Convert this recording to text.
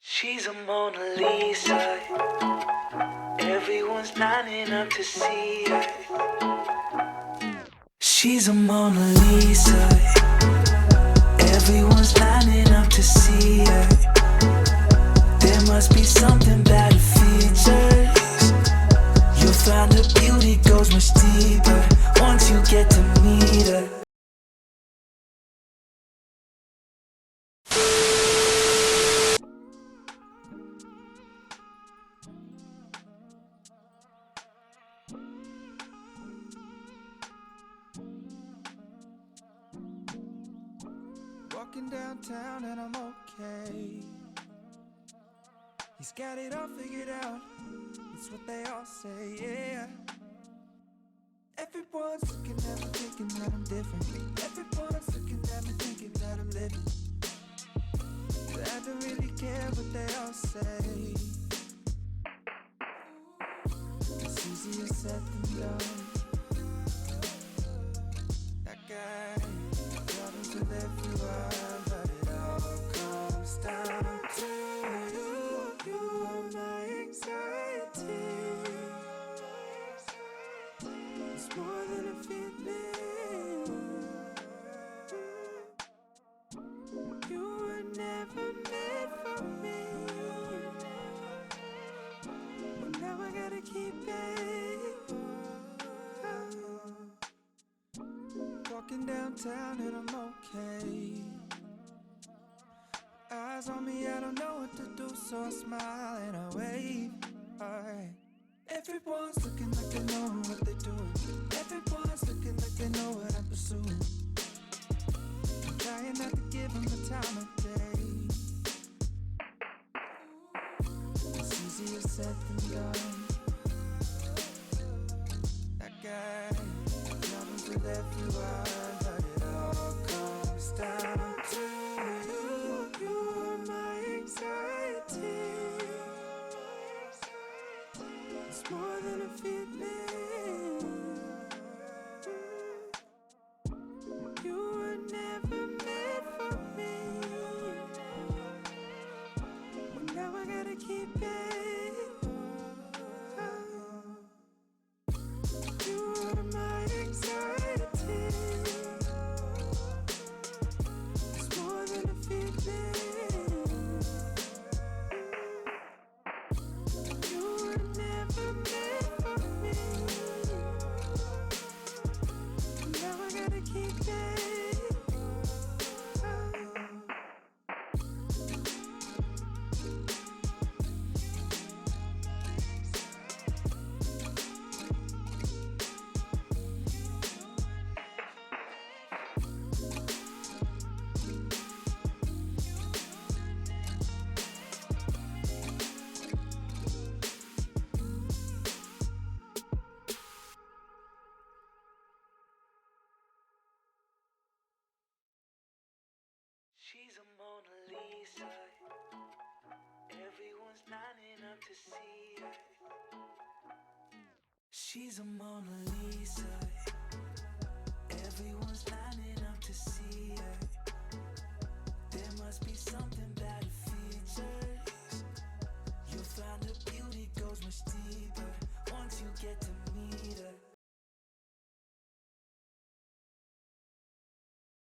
She's a Mona Lisa. Everyone's lining up to see her. She's a Mona Lisa. Everyone's lining up to see her. There must be something about her features. You'll find her beauty goes much deeper once you get to meet her. Walking downtown and I'm okay. He's got it all figured out. It's what they all say, yeah. Everyone's looking at me thinking that I'm different. Everyone's looking at me thinking that I'm living. But I don't really care what they all say. It's easier said than done. That guy problems with everyone, but it all comes down to you. You are my anxiety. It's more than a feeling. You were never meant for me. But now I gotta keep it. Walking downtown and I'm okay. Eyes on me, I don't know what to do, so I smile and I wave. Alright. Everyone's looking like they know what they're doing. Everyone's looking like they know what I'm pursuing. I'm trying not to give them the time of day. It's easier said than done. That guy problems with everyone, but it all comes down to you. You are my anxiety. It's more than a feeling. You were never meant for me. But now I gotta keep it. You are my anxiety. It's more than a feeling. You were never meant for me. Now I gotta keep it. She's a Mona Lisa. Everyone's lining up to see her. She's a Mona Lisa. Everyone's lining up to see her.